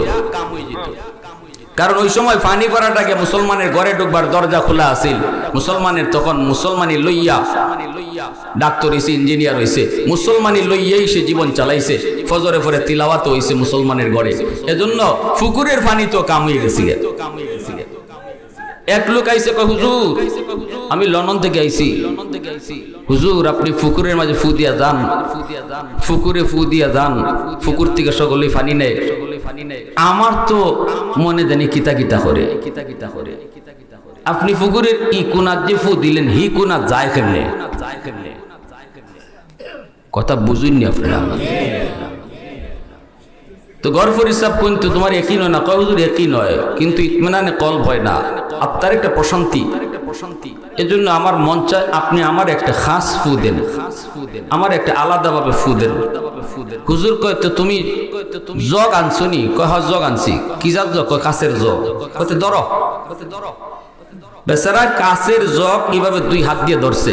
কারণ ওই সময় পানি পড়াটাকে মুসলমানের ঘরে ঢুকবার দরজা খোলা আছিল। মুসলমানের তখন মুসলমানি লইয়া ডাক্তার হইছে, ইঞ্জিনিয়ার হইছে, মুসলমানি লইয়াই সে জীবন চালাইছে। ফজরে পরে তিলাওয়াত হইছে মুসলমানের ঘরে, এজন্য ফুকুরের পানি তো কাম হয়ে গেছে। এক লোক আইছে, কয় হুজুর আমি লন্ডন থেকে আইছি, হুজুর আপনি ফুকুরের মাঝে ফু দিয়া যান, ফুকুরে ফু দিয়া যান, ফুকুর থেকে সকলেই পানি নেয়। আমার তো মনে জানি কিতা কিতা করে, আপনি ফুকুরের ই কোনাত যে ফু দিলেন, হি কোনাত যায় কেমনে? কথা বুঝুননি আপনারা? তো গরফর হিসাব কিন্তু তোমার একই নয় না, কয় হুজুর একই নয়, কিন্তু ইতমিনানে কলব হয় না, আপনার একটা প্রশান্তি। এজন্য আমার মন চায় আপনি আমার একটা খাস ফু দেন, আমার একটা আলাদাভাবে ফু দেন। হুজুর কয় তো তুমি জগ আনছো নি? কয় হ্যাঁ জগ আনছি। কি জাত জগ? কয় কাছের জগ। কত ধরো, বেচারা কাছের জগ এইভাবে দুই হাত দিয়ে ধরছে।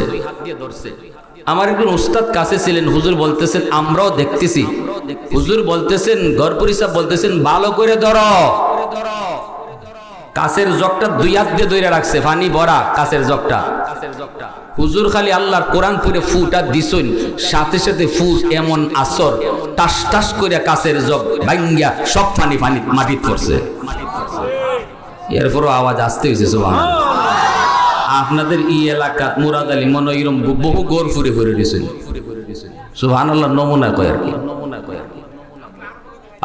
আমার একজন উস্তাদ কাছে ছিলেন, হুজুর বলতেছেন আমরাও দেখতেছি, হুজুর বলতেছেন গরপুর সাহেব বলতেছেন ভালো করে ধরো। কাছের জগটা দুই হাত দিয়ে ধরে রাখছে, পানি ভরা কাছের জগটা। হুজুর খালি আল্লাহর কোরআন পড়ে ফুটা দিছেন, সাথে সাথে ফু এমন আসর, টাস টাস করে কাছের জগ ভাঙ্গিয়া সব পানি পানি মাটিতে পড়ছে। এরপরও আওয়াজ আসতে হয়েছে। সুবহানাল্লাহ। আপনাদের এই এলাকা মুরাদ আলী মনে এরকম বহু গোর ফুরে ফুরে দিয়েছেন। সুবহানাল্লাহ নমুনা কয় আর কি,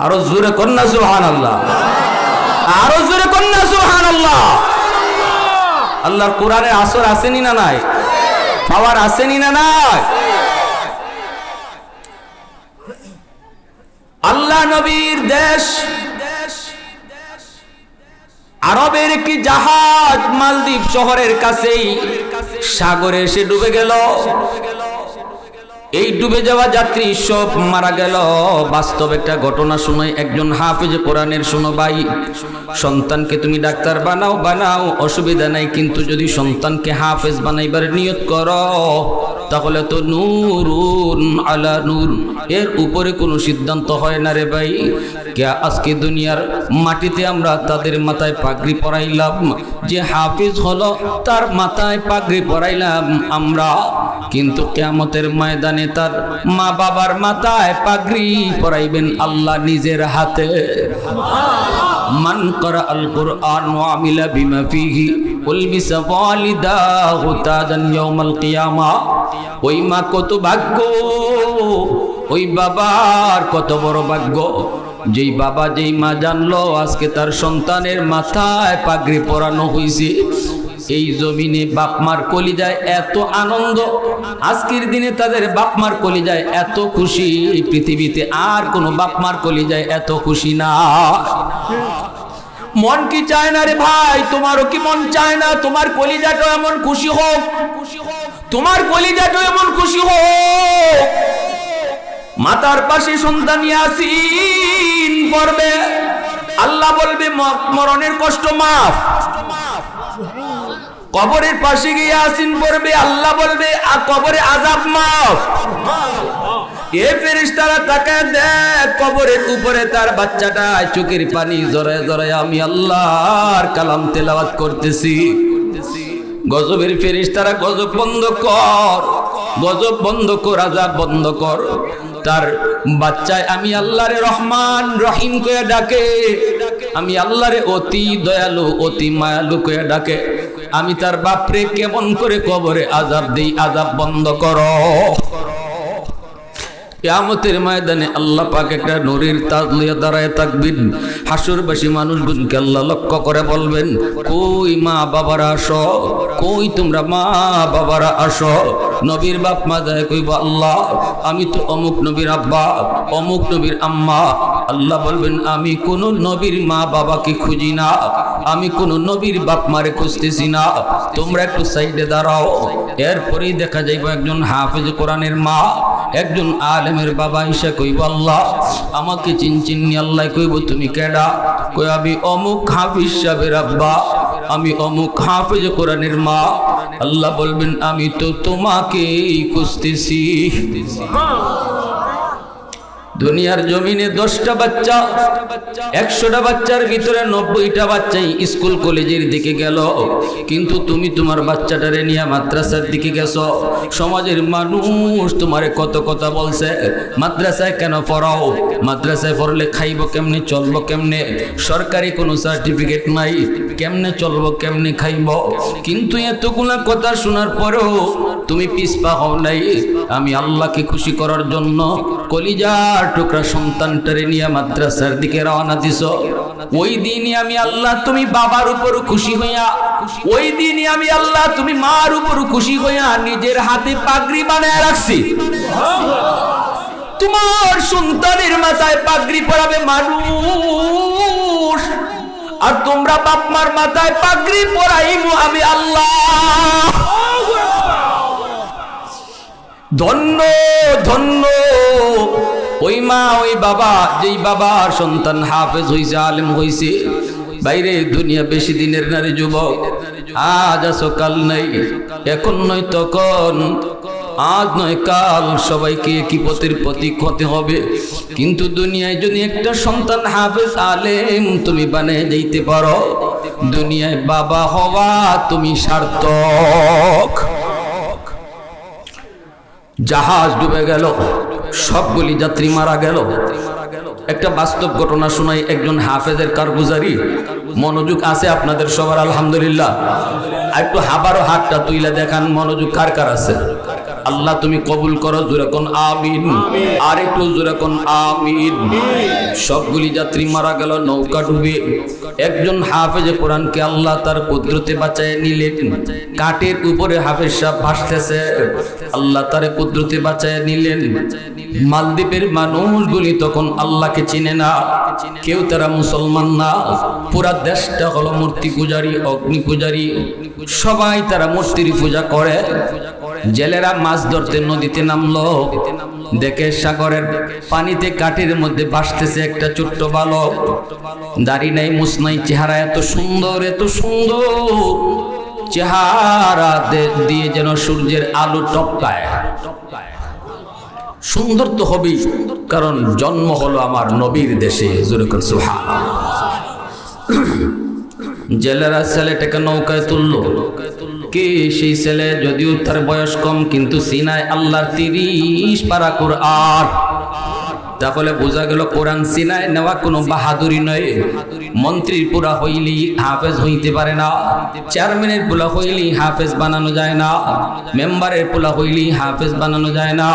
আরো জোরে কন্যা সুবহানাল্লাহ, আরো জোরে কন্যা সুবহানাল্লাহ। আল্লাহর কোরআনের আসর আসেনি না নাই? পাওয়ার আসেনি না নাই? আল্লাহ নবীর দেশ আরবের একটি জাহাজ মালদ্বীপ শহরের কাছেই সাগরে এসে ডুবে গেল। এই ডুবে যাওয়া যাত্রী সব মারা গেল। বাস্তব একটা ঘটনা শুনে একজন হাফেজ কোরআনের শুনো ভাই, সন্তানকে তুমি ডাক্তার বানাও, বানাও, অসুবিধা নাই, কিন্তু যদি সন্তানকে হাফেজ বানাইবার নিয়ত করো তাহলে তো নূরুন আলা নূর, এর উপরে কোনো সিদ্ধান্ত হয় না রে ভাই। কে আজকে দুনিয়ার মাটিতে আমরা তাদের মাথায় পাগড়ি পরাইলাম, যে হাফেজ হলো তার মাথায় পাগড়ি পরাইলাম আমরা, কিন্তু কিয়ামতের ময়দানে তার মা বাবার মাথায় পাগড়ি পরাইবেন আল্লাহ নিজের হাতে। মান করা আল কুরআন ওয়া আমিলা বিমা ফিহি উলবিসা ওয়ালিদাহু তাজান ইয়াউমাল কিয়ামা। ওই মা কত ভাগ্য, ওই বাবার কত বড় ভাগ্য, যেই বাবা যেই মা জানলো আজকে তার সন্তানের মাথায় পাগড়ি পরানো হয়েছে। এই জমিনে বাপমার কলিজায় এত আনন্দ, আজকের দিনে তাদের বাপমার কলিজায় এত খুশি, পৃথিবীতে আর কোনো বাপমার কলিজায় এত খুশি না। মন কি চায় না রে ভাই? তোমারও কি মন চায় না তোমার কলিজাটা এমন খুশি হোক? তোমার কলিজাটা এমন খুশি হোক, মাতার পাশে সন্তান ইয়াসিন পড়বে, আল্লাহ বলবে মরণের কষ্ট মাফ। কবরের পাশে গিয়ে ইয়াসিন পড়বে, আল্লাহ বলবে কবরে আযাব মাফ। এ ফেরেশতারা তাকায় দেখ, কবরের উপরে তার বাচ্চাটা চোখের পানি জড়ায় জড়ায় আমি আল্লাহর কালাম তেলাওয়াত করতেছি। গজবের ফেরেশতারা গজব বন্ধ কর, গজব বন্ধ কর, আযাব বন্ধ কর। তার বাচ্চায় আমি আল্লাহরে রহমান রহিম কয়ে ডাকে, আমি আল্লাহরে অতি দয়ালু অতি মায়ালু কয়ে ডাকে। আমি তার বাপরে কেমন করে কবরে আযাব দেই, আযাব বন্ধ করো। কিয়ামতের ময়দানে আল্লাহ পাক একটা নূরের তাজ লইয়া দাঁড়ায় থাকবেন। হাসরবাসী মানুষগুনকে আল্লাহ লক্ষ্য করে বলবেন, কই মা বাবারা আসো, কই তোমরা মা বাবারা আসো। নবীর বাপ মা যায় কইব, আল্লাহ আমি তো অমুক নবীর আব্বা, অমুক নবীর আম্মা। আল্লাহ বলবেন, আমি কোন নবীর মা বাবাকে খুঁজি না, আমি কোন নবীর বাপ মারে খুঁজতেছি না, তোমরা একটু সাইডে দাঁড়াও। এরপরেই দেখা যাইব একজন হাফেজ কোরআনের মা, একজন আলেমের বাবা ঈশা কইব, আল্লাহ আমাকে চিনচিনি। আল্লাহ কইব, তুমি কেডা? কই আমি অমুক হাফিজ সাহেবের আব্বা, আমি অমুক হাফেজ কোরআনের মা। আল্লাহ বলবেন, আমি তো তোমাকেই খুঁজতেছি। দুনিয়ার জমিনে 10টা বাচ্চা, 100টা বাচ্চার ভিতরে 90টা বাচ্চাই স্কুল কলেজের দিকে গেল, কিন্তু তুমি তোমার বাচ্চাটারে নিয়ে মাদ্রাসার দিকে গেছো। সমাজের মানুষ তোমারে কত কথা বলছে, মাদ্রাসায় কেন পড়াও, মাদ্রাসায় পড়লে খাইব কেমনে, চলবো কেমনে, সরকারি কোনো সার্টিফিকেট নাই, কেমনে চলবো কেমনে খাইব। কিন্তু এতগুলা কথা শোনার পরেও তুমি পিছপা হও নাই। আমি আল্লাহকে খুশি করার জন্য কলিজার টুকরা সন্তানটারে নিয়ে মাদ্রাসার দিকে রওনা দিছ। ওই দিনই আমি আল্লাহ তুমি বাবার উপর খুশি হইয়া, ওই দিনই আমি আল্লাহ তুমি মার উপর খুশি হইয়া নিজের হাতে পাগড়ি বানায় রাখছি। তোমার সন্তানের মাথায় পাগড়ি পরাবে মানুষ, আর তোমরা বাপ মার মাথায় পাগড়ি পরাইমু আমি আল্লাহ। ধন্য ধন্য ওই মা ওই বাবা, যেই বাবার সন্তান হাফেজ হইছে, আলেম হইছে। বাইরে দুনিয়া বেশি দিনের নারী যুবক, আজ আছো কাল নাই, এখন নয় তখন, আজ নয় কাল সবাইকে কি পথের প্রতীক হতে হবে। কিন্তু দুনিয়ায় যদি একটা সন্তান হাফেজ আলেম তুমি বানিয়ে যাইতে পারো, দুনিয়ায় বাবা হওয়া তুমি সার্থক। জাহাজ ডুবে গেল, সবগুলি যাত্রী মারা গেল। একটা বাস্তব ঘটনা শোনাই, একজন হাফেজের কারগুজারি। মনোযোগ আছে আপনাদের সবার? আলহামদুলিল্লাহ। একটু আবারও হাতটা তুইলা দেখান, মনোযোগ কার কার আছে? আল্লাহ তুমি কবুল করো, জোরে কোন আমিন। আর একটু জোরে কোন আমিন। সবগুলি যাত্রী মারা গেল নৌকা ডুবে। একজন হাফেজে কোরআনকে আল্লাহ তার কুদরতে বাঁচায় নিলেন। কাঠের উপরে হাফেজ সাহেব ভাসতেছে, আল্লাহ তার কুদরতে বাঁচায় নিলেন। মালদ্বীপের মানুষগুলি তখন আল্লাহকে চিনে না, কেউ তারা মুসলমান না, পুরা দেশটা হলো মূর্তি পূজারী, অগ্নি পূজারী, সবাই তারা মূর্তির পূজা করে। জেলেরা মাছ ধরতে নদীতে নামলো, দেখে সাগরের পানিতে কাঠের মধ্যে ভাসতেছে একটা ছোট্ট বালক। দাড়ি নাই, মুছ নাই, চেহারা এত সুন্দর, এত সুন্দর চেহারা দিয়ে যেন সূর্যের আলো টপকায়। সুন্দর তো হবেই, কারণ জন্ম হলো আমার নবীর দেশে। জেলেরা ছেলেটাকে নৌকায় তুললো। কে সেই ছেলে? যদিও তার বয়স কম, কিন্তু সিনায় আল্লাহর 30 পারা কোরআন। তাহলে বোঝা গেল কোরআন সিনায় নেওয়া কোনো বাহাদুরি নয়। মন্ত্রীর পুরা হইলি হাফেজ হইতে পারে না, চেয়ারম্যানের পোলা হইলি হাফেজ বানানো যায় না, মেম্বারের পোলা হইলি হাফেজ বানানো যায় না।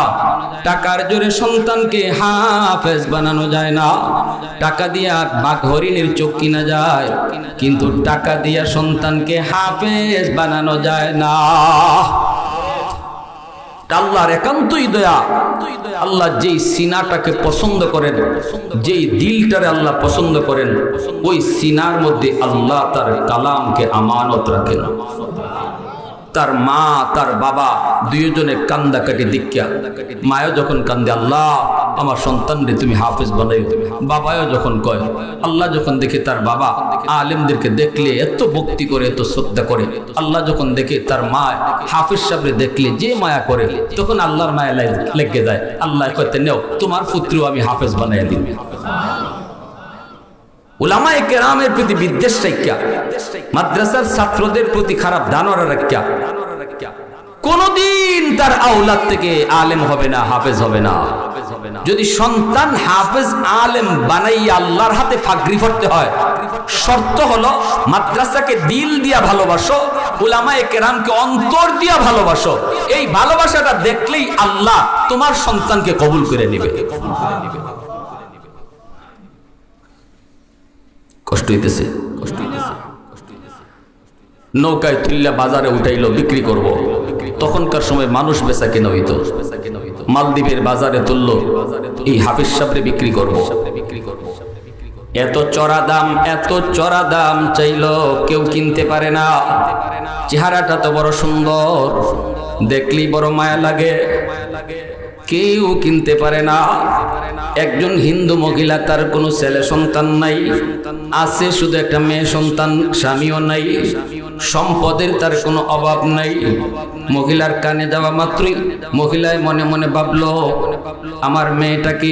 টাকার জোরে সন্তানকে হাফেজ বানানো যায় না। টাকা দিয়া বাঘ হরিণের চোখ কিনা যায়, কিন্তু টাকা দিয়া সন্তানকে হাফেজ বানানো যায় না। আল্লাহর একান্তই দয়া, আল্লাহ যেই সিনাটাকে পছন্দ করেন, যেই দিলটারে আল্লাহ পছন্দ করেন, ওই সিনার মধ্যে আল্লাহ তার কালামকে আমানত রাখেন। তার মা তার বাবা দুইজনে কান্দাকাটি দীক্ষা, মায়ও যখন কান্দে আল্লাহ আমার সন্তান রে তুমি হাফেজ বানাই, বাবাও যখন কয়, আল্লাহ যখন দেখে তার বাবা আলেমদেরকে দেখলে এত ভক্তি করে, এত শ্রদ্ধা করে, আল্লাহ যখন দেখে তার মা হাফেজ সাহেবরে দেখলে যে মায়া করে, তখন আল্লাহর মায়া লেগে যায়। আল্লাহ কইতে নেও তোমার পুত্র আমি হাফেজ বানাইয়া দিই। উলামায়ে কেরামের প্রতি বিদ্বেষ রাখিয়া, মাদ্রাসার ছাত্রদের প্রতি খারাপ ধারণা রাখিয়া কোনদিন তার আওলাদ থেকে আলেম হবে না, হাফেজ হবে না। যদি সন্তান হাফেজ আলেম বানাইয়া আল্লাহর হাতে ফাগরি পড়তে হয়, শর্ত হলো মাদ্রাসাকে দিল দিয়া ভালোবাসো, উলামায়ে কেরামকে অন্তর দিয়া ভালোবাসো। এই ভালোবাসাটা দেখলেই আল্লাহ তোমার সন্তানকে কবুল করে নেবে। কষ্ট হইতেছে, নৌকায় তুল্লা বাজারে উঠাইলো বিক্রি করব, তখনকার সময় মানুষ বেচা কেনা হইতো, মালদ্বীপের বাজারে তুললো এই হাফিজ সাহেবরে বিক্রি করব। এত চড়া দাম, এত চড়া দাম চাইলো, কেউ কিনতে পারে না। চেহারাটা তো বড় সুন্দর, দেখলেই বড় মায়া লাগে, কেউ কিনতে পারে না। একজন হিন্দু মহিলা, তার কোনো ছেলে সন্তান নাই, আছে শুধু একটা মেয়ে সন্তান, স্বামীও নাই, সম্পদের তার কোনো অভাব নাই। মহিলার কানে যাওয়া মাত্রই মহিলায় মনে মনে ভাবলো আমার মেয়েটাকে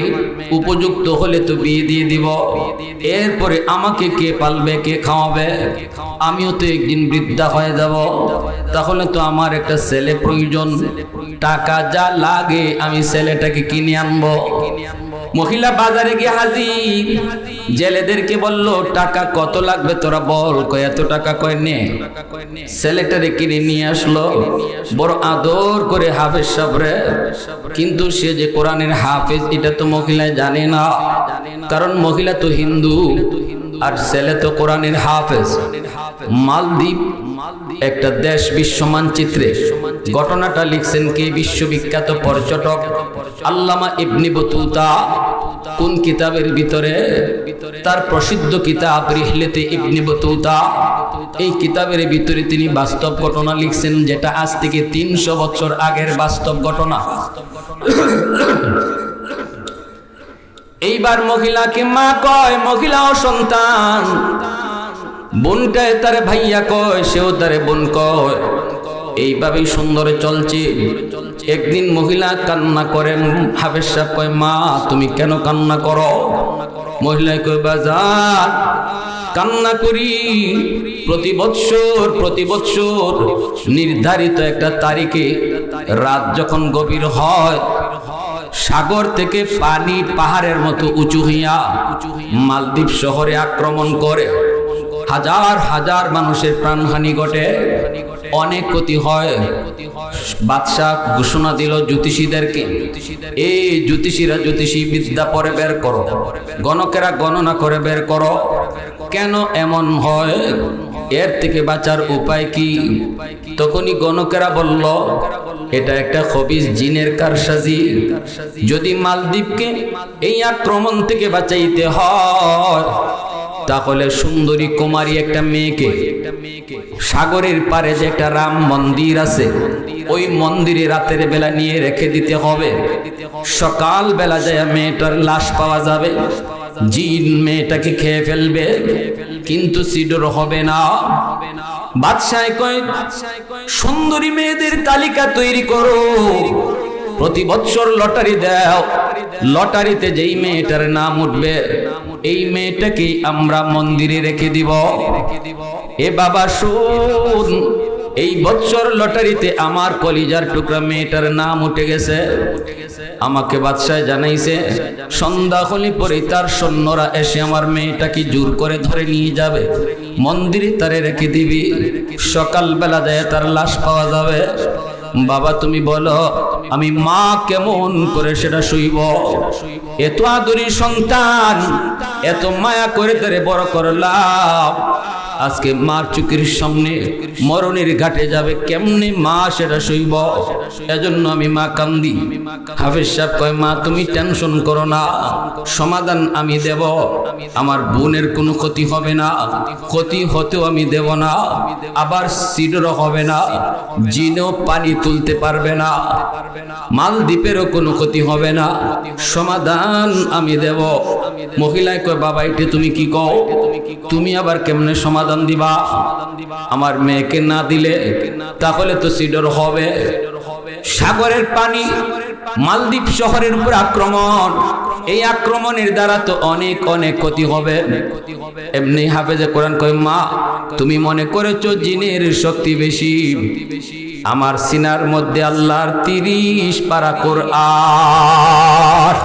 উপযুক্ত হলে তো বিয়ে দিয়ে দিব, এরপরে আমাকে কে পালবে, কে খাওয়াবে, আমিও তো একদিন বৃদ্ধা হয়ে যাব, তাহলে তো আমার একটা ছেলে প্রয়োজন, টাকা যা লাগে আমি ছেলেটাকে কিনে আনবো। মহিলা বাজারে গিয়ে হাজির, জেলেদেরকে বলল টাকা কত লাগবে তোরা বল, কয় এত টাকা, কয় নে। ছেলেটারে কিনে নিয়ে আসলো, বড় আদর করে হাফেজ সাহেবরে, কিন্তু সে যে কোরআনের হাফেজ এটা তো মহিলায় জানে না, কারণ মহিলা তো হিন্দু আর ছেলে তো কোরআনের হাফেজ। মালদ্বীপ একটা দেশ বিশ্ব মানচিত্রে, ঘটনাটা লিখছেন কে? বিশ্ববিখ্যাত পর্যটক আল্লামা ইবনে বতুতা। কোন কিতাবের ভিতরে? তার প্রসিদ্ধ কিতাব রিহলাতে ইবনে বতুতা। এই কিতাবের ভিতরে তিনি বাস্তব ঘটনা লিখছেন, যেটা আজ থেকে 300 বছর আগের বাস্তব ঘটনা। এইবার মহিলাকে মা কয়, মহিলাও সন্তান, বোনটায় তারে ভাইয়া কয়, সেও তারে বোন কয়, এইভাবেই সুন্দর চলছে। একদিন মহিলা কান্না করেন, হাফেজ সাহেব কয় মা তুমি কেন কান্না করো? মহিলা কয় বাজার কান্না করি, প্রতি বৎসর নির্ধারিত একটা তারিখে রাত যখন গভীর হয়, সাগর থেকে পানি পাহাড়ের মতো উঁচু হইয়া মালদ্বীপ শহরে আক্রমণ করে, হাজার হাজার মানুষের প্রাণহানি ঘটে, অনেক ক্ষতি হয়। বাদশাহ ঘোষণা দিল জ্যোতিষীদেরকে, এই জ্যোতিষীরা জ্যোতিষী বিদ্যা পরে বের করো, গণকেরা গণনা করে বের করো, কেন এমন হয়, এর থেকে বাঁচার উপায় কি? তখনই গণকেরা বলল এটা একটা খবিস জিনের কারসাজি। যদি মালদ্বীপকে এই আক্রমণ থেকে বাঁচাইতে হয়, তাহলে সুন্দরী কুমারী একটা মেয়েকে সাগরের পারে যে একটা রাম মন্দির আছে, ওই মন্দিরে রাতের বেলা নিয়ে রেখে দিতে হবে। সকাল বেলা যায় মেয়েটার লাশ পাওয়া যাবে, জিন মেয়েটাকে খেয়ে ফেলবে, কিন্তু সিডর হবে না। বাদশাহ কয় সুন্দরী মেয়েদের তালিকা তৈরি করো, প্রতি বছর লটারি দাও, লটারিতে যেই মেয়েটার নাম উঠবে এই মেয়েটাকে আমরা মন্দিরে রেখে দিব। এ বাবা শুন, এই বছর লটারিতে আমার কলিজার টুকরা মেয়েটার নাম উঠে গেছে। আমাকে বাদশাহ জানাইছে সন্ধ্যা হলে পরে তার সৈন্যরা এসে আমার মেয়েটাকে জোর করে ধরে নিয়ে যাবে, মন্দিরে তারে রেখে দিবি, সকালবেলা যায় তার লাশ পাওয়া যাবে। বাবা তুমি বলো আমি মা কেমন করে সেটা শুইব? এত আদরি সন্তান, এত মায়া করে তারে বড় করলাম, আজকে মার চুকির সামনে মরণের ঘাটে যাবে, কেমনে মা সেটা সইব। এজন্য আমি মা কান্দি। হাফেজ সাহেব কয়, মা তুমি টেনশন করো না, সমাধান আমি দেব। আমার বোনের কোনো ক্ষতি হবে না, ক্ষতি হতেও আমি দেব না, আবার সিডরও হবে না, জিনেও পানি তুলতে পারবে না, মালদ্বীপেরও কোনো ক্ষতি হবে না, সমাধান আমি দেব। মহিলায় কয়, বাবা এটা তুমি কি কও? তুমি আবার কেমনে সমাধান দিবা? আমার মেয়েকে না দিলে তাহলে তো সিডর হবে। সাগরের পানি মালদ্বীপ শহরের উপর আক্রমণ, এই আক্রমণের দ্বারা তো অনেক অনেক ক্ষতি হবে। এমনি হাফেজে কোরআন কয়, মা তুমি মনে করেছো জিনের শক্তি বেশি, আমার সিনার মধ্যে আল্লাহর 30 পারা কোরআন।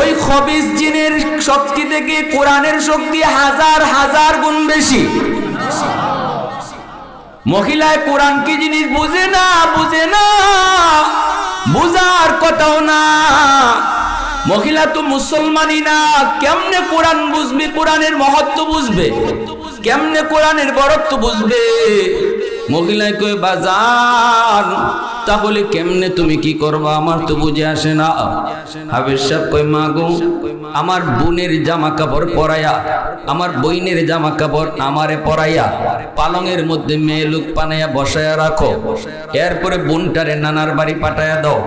ওই খবিস জিনের শক্তি থেকে কোরআনের শক্তি হাজার হাজার গুণ বেশি। মহিলায় কোরআন কি জিনিস বুঝে না, বুঝে না, বুঝার কথাও না। মহিলা তো মুসলমানই না, কেমনে কোরআন বুঝবে, কোরআনের মহত্ব বুঝবে, কেমনে কোরআনের বড়ত্ব বুঝবে? মহিলায় কই, বাজান তাহলে কেমনে তুমি কি করবা, আমার তো বুঝে আসে না। হাফেজ সাহেব কই, মা গো আমার বোনের জামা কাপড় পরাইয়া, আমার বইনের জামা কাপড় আমারে পরাইয়া পালঙের মধ্যে মেয়ে লোক বানাইয়া বসায়া রাখো, এরপরে বোনটারে নানার বাড়ি পাঠাইয়া দাও,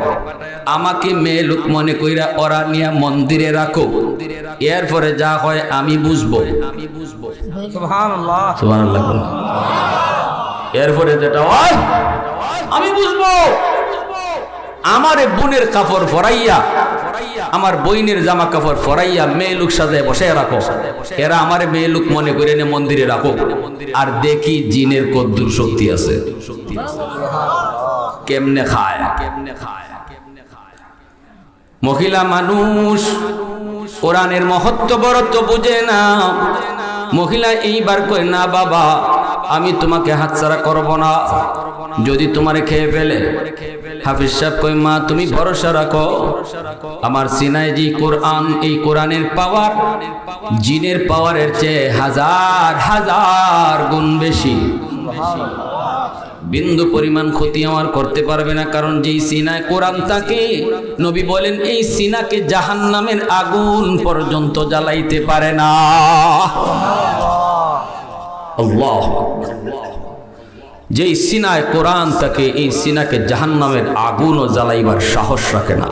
আমাকে মেয়ে লোক মনে কইরা ওরা নিয়ে মন্দিরে রাখো, এরপরে যা হয় আমি বুঝবো। সুবহানাল্লাহ, সুবহানাল্লাহ। এরপরে যেটা হয় আমি বুঝবো। আমার বোনের কাপড় পরাইয়া, আমার বইনের জামা কাপড় পরাইয়া মেয়ে লোক সাজায় বসায় রাখো, এরা আমার মেয়ে লোক মনে করে এনে মন্দিরে রাখো, আর দেখি জিনের কদ্দুর শক্তি আছে, কেমনে খায়, কেমনে খায়। মহিলা মানুষ কোরআনের মহত্ব বড়ত্ব বুঝে না। মহিলা এইবার কয়, না বাবা আমি তোমাকে হাতছাড়া করব না, যদি তোমারে খেয়ে ফেলে। হাফেজ সাহেব কয়, মা তুমি ভরসা রাখো, আমার সিনায় যে কোরআন, এই কোরআনের পাওয়ার জিনের পাওয়ারের চেয়ে হাজার হাজার গুণ বেশি। বিন্দু পরিমাণ ক্ষতি আমার করতে পারবে না, কারণ যেই সিনায় কোরআন থাকে নবী বলেন এই সিনাকে জাহান্নামের আগুন পর্যন্ত জ্বালাইতে পারে না। আল্লাহ, যেই সিনায় কোরআন থাকে এই সিনাকে জাহান্নামের আগুনও জ্বালাইবার সাহস রাখে না।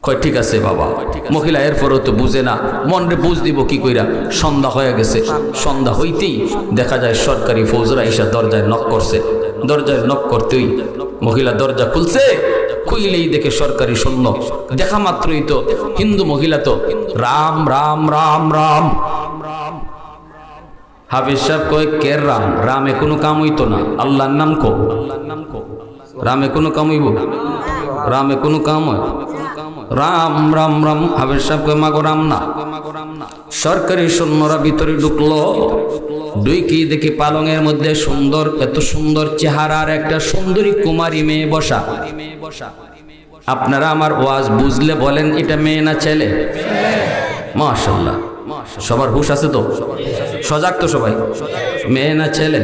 কয় ঠিক আছে বাবা। মহিলা এরপরও তো বুঝে না, মনরে বুঝ দিব কি কইরা। সন্ধ্যা হয়ে গেছে, সন্ধ্যা হইতেই দেখা যায় সরকারি ফৌজরা এসে দরজায় নক করছে। দরজায় নক করতেই মহিলা দরজা খুলছে, খুইলেই দেখে সরকারি সৈন্য। দেখা মাত্রই তো হিন্দু মহিলা তো রাম রাম রাম রাম। হাফেজ সাহেব কয়, কে রাম? রামে কোনো কাম হইতো না, আল্লাহর নাম কো। রামে কোনো কাম হইব? রামে কোনো কাম হয়? রাম রাম রাম। হাফেজ সাহেব কয়, মাগো রাম না। সরকারি সৈন্যরা ভিতরে ঢুকলো, ঢুকি দেখি পালঙের মধ্যে সুন্দর, এত সুন্দর চেহারার একটা সুন্দরী কুমারী মেয়ে বসা। আপনারা আমার ওয়াজ বুঝলে বলেন এটা মেয়ে না ছেলে? মাশাআল্লাহ, সবার হুশ আছে তো, সজাগ তো সবাই? মেয়ে না ছেলে?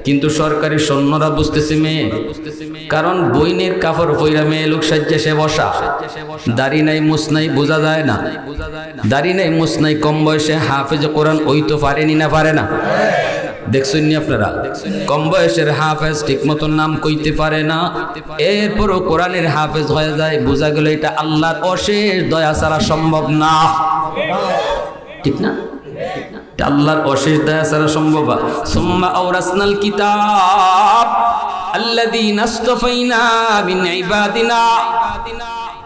কিন্তু সরকারি সৈন্যরা বুঝতেছে মেয়ে, কারণ বইনের কাপড় পইরা মেয়ে লোক সাজ্জা সে বসা, দাড়ি নাই মুছ নাই, বোঝা যায় না। দাড়ি নাই মুছ নাই, কম বয়সে হাফেজ কোরআন ওই তো পারেনি না, পারে না? দেখছেন নি আপনারা? কম বয়সের হাফেজ ঠিক মতন নাম কইতে পারে না, এরপরও কোরআনের হাফেজ হয়ে যায়। বোঝা গেল এটা আল্লাহর অশেষ দয়া ছাড়া সম্ভব না, ঠিক না? আল্লাহর অশেষ দয়া ছাড়া সম্ভব। সুম্মা আওরাসনাল কিতাব আল্লাযীনা ইসতাফাইনা মিন ইবাদিনা।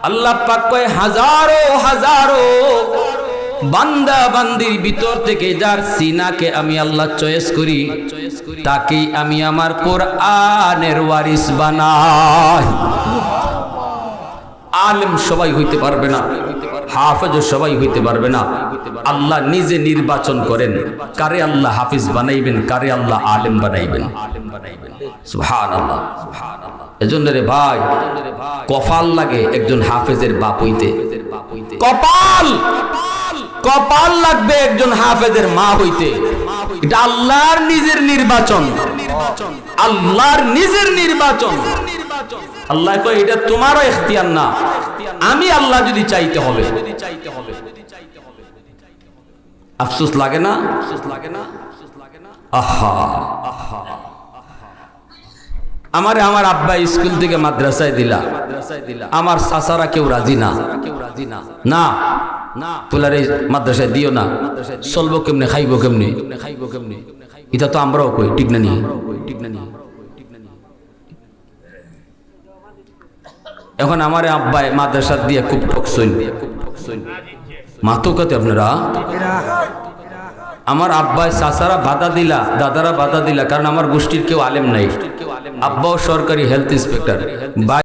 আল্লাহ পাক কয়, হাজারো হাজারো বান্দা বান্দির ভিতর থেকে যার সিনাকে আমি আল্লাহ চয়েস করি, তাকেই আমি আমার কোরআনের ওয়ারিস বানাই। আলেম সবাই হইতে পারবে না, হাফেজ সবাই হইতে পারবে না। আল্লাহ নিজে নির্বাচন করেন কারে আল্লাহ হাফিজ বানাইবেন, কারে আল্লাহ আলেম বানাইবেন। সুবহানাল্লাহ। এজন্য রে ভাই, কপাল লাগে একজন হাফেজের বাপ হইতে। কপাল কপাল লাগবে একজন হাফেজের মা হইতে। এটা আল্লাহর নিজের নির্বাচন, আল্লাহর নিজের নির্বাচন। আল্লাহ কয় এটা তোমারও ইখতিয়ার না, আমি আল্লাহ যদি চাইতে হবে। আফসোস লাগে না? আহা, আমার আব্বা স্কুল থেকে মাদ্রাসায় দিলা, আমার চাচারা কেউ রাজি না। না না, পোলারে মাদ্রাসায় দিও না, চলবো কেমনে, খাইবো কেমনে। এটা তো আমরাও কই, ঠিক না নি? এখন আমার আব্বাই মাদ্রাসা দিয়ে খুব ঠকসইন, মাতো কত আপনারা। আমার আব্বাই চাচারা বাধা দিলা, দাদারা বাধা দিলা, কারণ আমার গোষ্ঠীর কেউ আলেম নাই। আব্বাও সরকারি হেলথ ইন্সপেক্টর, ভাই